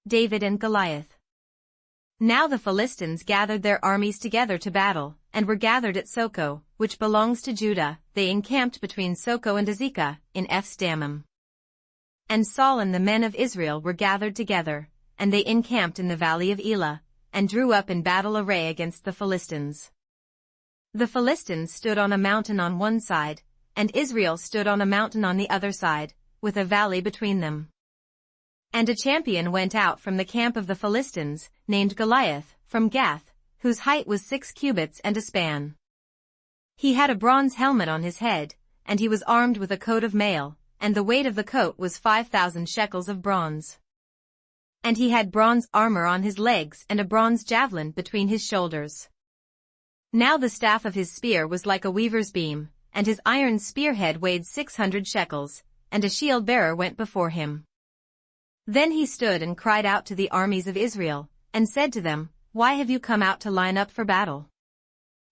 David and Goliath. Now the Philistines gathered their armies together to battle, and were gathered at Soko, which belongs to Judah. They encamped between Soko and Azekah, in Ephs-Dammim. And Saul and the men of Israel were gathered together, and they encamped in the valley of Elah, and drew up in battle array against the Philistines. The Philistines stood on a mountain on one side, and Israel stood on a mountain on the other side, with a valley between them. And a champion went out from the camp of the Philistines, named Goliath, from Gath, whose height was 6 cubits and a span. He had a bronze helmet on his head, and he was armed with a coat of mail, and the weight of the coat was 5,000 shekels of bronze. And he had bronze armor on his legs and a bronze javelin between his shoulders. Now the staff of his spear was like a weaver's beam, and his iron spearhead weighed 600 shekels, and a shield-bearer went before him. Then he stood and cried out to the armies of Israel, and said to them, Why have you come out to line up for battle?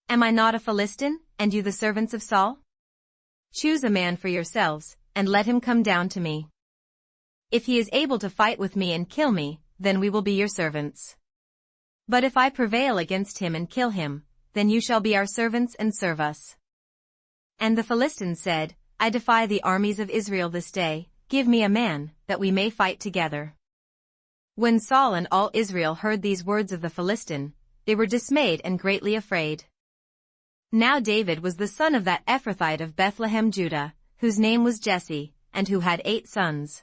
Am I not a Philistine, and you the servants of Saul? Choose a man for yourselves, and let him come down to me. If he is able to fight with me and kill me, then we will be your servants. But if I prevail against him and kill him, then you shall be our servants and serve us. And the Philistines said, I defy the armies of Israel this day, give me a man, that we may fight together. When Saul and all Israel heard these words of the Philistine, they were dismayed and greatly afraid. Now David was the son of that Ephrathite of Bethlehem Judah, whose name was Jesse, and who had 8 sons.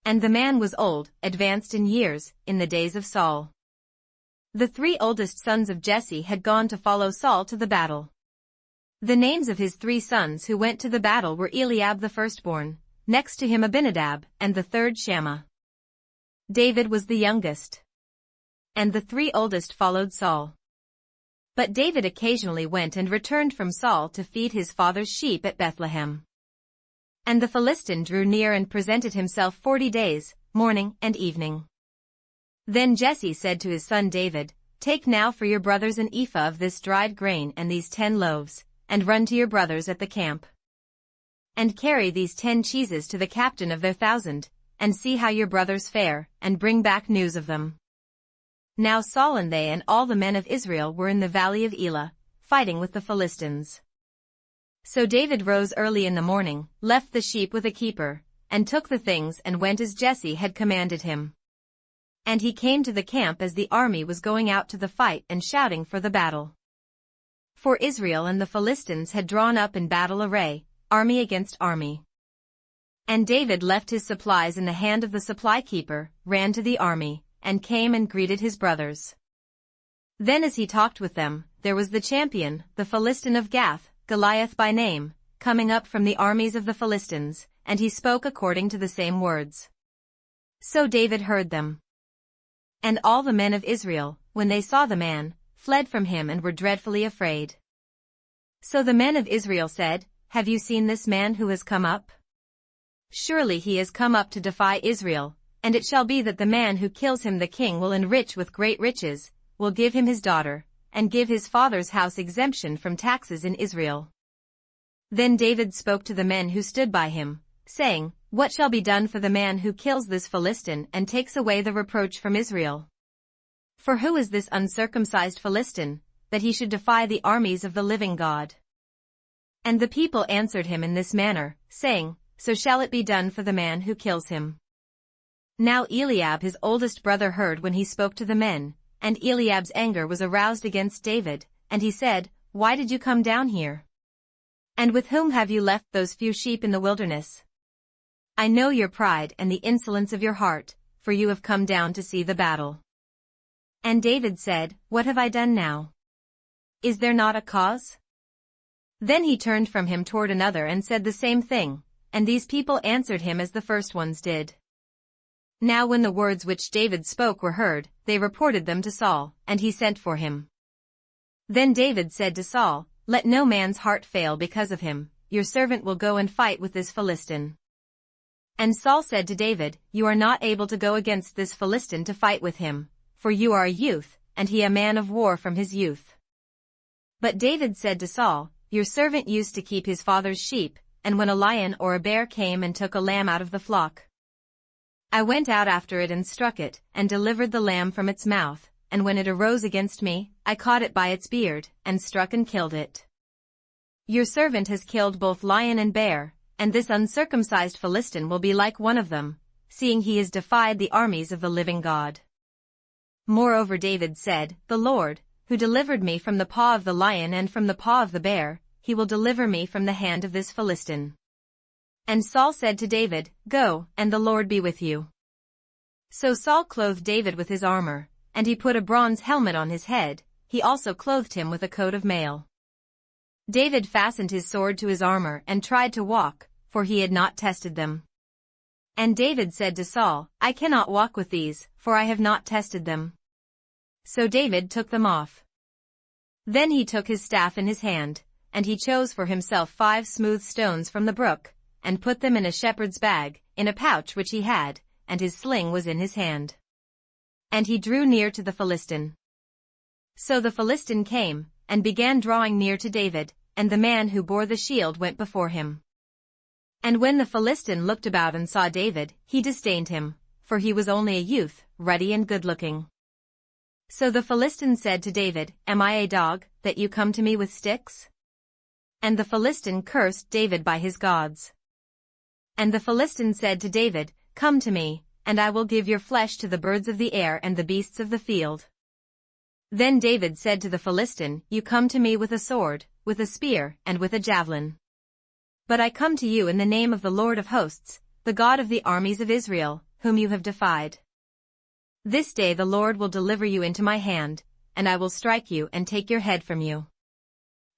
And the man was old, advanced in years, in the days of Saul. The 3 oldest sons of Jesse had gone to follow Saul to the battle. The names of his 3 sons who went to the battle were Eliab the firstborn, next to him Abinadab, and the third Shammah. David was the youngest. And the 3 oldest followed Saul. But David occasionally went and returned from Saul to feed his father's sheep at Bethlehem. And the Philistine drew near and presented himself 40 days, morning and evening. Then Jesse said to his son David, Take now for your brothers an ephah of this dried grain and these 10 loaves, and run to your brothers at the camp. And carry these 10 cheeses to the captain of their 1,000, and see how your brothers fare, and bring back news of them. Now Saul and they and all the men of Israel were in the valley of Elah, fighting with the Philistines. So David rose early in the morning, left the sheep with a keeper, and took the things and went as Jesse had commanded him. And he came to the camp as the army was going out to the fight and shouting for the battle. For Israel and the Philistines had drawn up in battle array, army against army. And David left his supplies in the hand of the supply keeper, ran to the army, and came and greeted his brothers. Then as he talked with them, there was the champion, the Philistine of Gath, Goliath by name, coming up from the armies of the Philistines, and he spoke according to the same words. So David heard them. And all the men of Israel, when they saw the man, fled from him and were dreadfully afraid. So the men of Israel said, Have you seen this man who has come up? Surely he has come up to defy Israel, and it shall be that the man who kills him the king will enrich with great riches, will give him his daughter, and give his father's house exemption from taxes in Israel. Then David spoke to the men who stood by him, saying, What shall be done for the man who kills this Philistine and takes away the reproach from Israel? For who is this uncircumcised Philistine, that he should defy the armies of the living God? And the people answered him in this manner, saying, So shall it be done for the man who kills him. Now Eliab his oldest brother heard when he spoke to the men, and Eliab's anger was aroused against David, and he said, Why did you come down here? And with whom have you left those few sheep in the wilderness? I know your pride and the insolence of your heart, for you have come down to see the battle. And David said, What have I done now? Is there not a cause? Then he turned from him toward another and said the same thing, and these people answered him as the first ones did. Now when the words which David spoke were heard, they reported them to Saul, and he sent for him. Then David said to Saul, Let no man's heart fail because of him, your servant will go and fight with this Philistine. And Saul said to David, You are not able to go against this Philistine to fight with him, for you are a youth, and he a man of war from his youth. But David said to Saul, Your servant used to keep his father's sheep, and when a lion or a bear came and took a lamb out of the flock, I went out after it and struck it, and delivered the lamb from its mouth, and when it arose against me, I caught it by its beard, and struck and killed it. Your servant has killed both lion and bear, and this uncircumcised Philistine will be like one of them, seeing he has defied the armies of the living God. Moreover David said, The Lord, who delivered me from the paw of the lion and from the paw of the bear, he will deliver me from the hand of this Philistine. And Saul said to David, Go, and the Lord be with you. So Saul clothed David with his armor, and he put a bronze helmet on his head, he also clothed him with a coat of mail. David fastened his sword to his armor and tried to walk, for he had not tested them. And David said to Saul, I cannot walk with these, for I have not tested them. So David took them off. Then he took his staff in his hand, and he chose for himself 5 smooth stones from the brook, and put them in a shepherd's bag, in a pouch which he had, and his sling was in his hand. And he drew near to the Philistine. So the Philistine came, and began drawing near to David, and the man who bore the shield went before him. And when the Philistine looked about and saw David, he disdained him, for he was only a youth, ruddy and good-looking. So the Philistine said to David, Am I a dog, that you come to me with sticks? And the Philistine cursed David by his gods. And the Philistine said to David, Come to me, and I will give your flesh to the birds of the air and the beasts of the field. Then David said to the Philistine, You come to me with a sword, with a spear, and with a javelin. But I come to you in the name of the Lord of hosts, the God of the armies of Israel, whom you have defied. This day the Lord will deliver you into my hand, and I will strike you and take your head from you.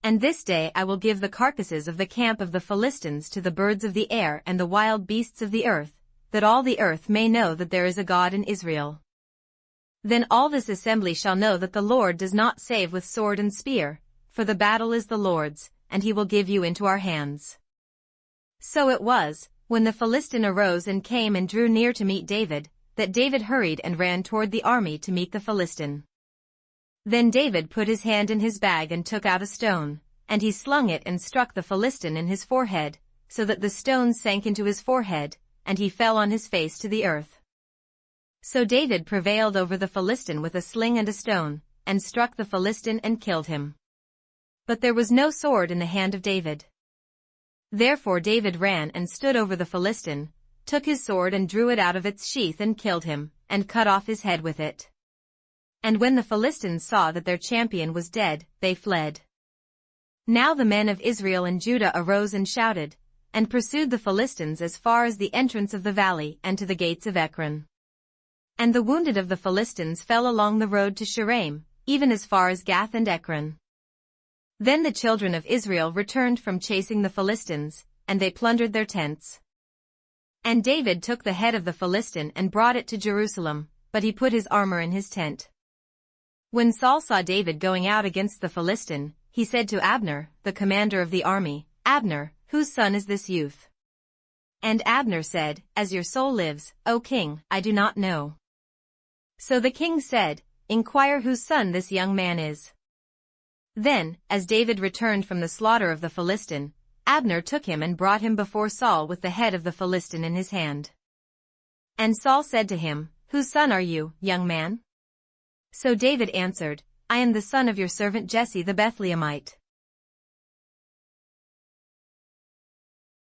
And this day I will give the carcasses of the camp of the Philistines to the birds of the air and the wild beasts of the earth, that all the earth may know that there is a God in Israel. Then all this assembly shall know that the Lord does not save with sword and spear, for the battle is the Lord's, and he will give you into our hands. So it was, when the Philistine arose and came and drew near to meet David, that David hurried and ran toward the army to meet the Philistine. Then David put his hand in his bag and took out a stone, and he slung it and struck the Philistine in his forehead, so that the stone sank into his forehead, and he fell on his face to the earth. So David prevailed over the Philistine with a sling and a stone, and struck the Philistine and killed him. But there was no sword in the hand of David. Therefore David ran and stood over the Philistine, took his sword and drew it out of its sheath and killed him, and cut off his head with it. And when the Philistines saw that their champion was dead, they fled. Now the men of Israel and Judah arose and shouted, and pursued the Philistines as far as the entrance of the valley and to the gates of Ekron. And the wounded of the Philistines fell along the road to Sharaim, even as far as Gath and Ekron. Then the children of Israel returned from chasing the Philistines, and they plundered their tents. And David took the head of the Philistine and brought it to Jerusalem, but he put his armor in his tent. When Saul saw David going out against the Philistine, he said to Abner, the commander of the army, Abner, whose son is this youth? And Abner said, As your soul lives, O king, I do not know. So the king said, Inquire whose son this young man is. Then, as David returned from the slaughter of the Philistine, Abner took him and brought him before Saul with the head of the Philistine in his hand. And Saul said to him, Whose son are you, young man? So David answered, I am the son of your servant Jesse the Bethlehemite.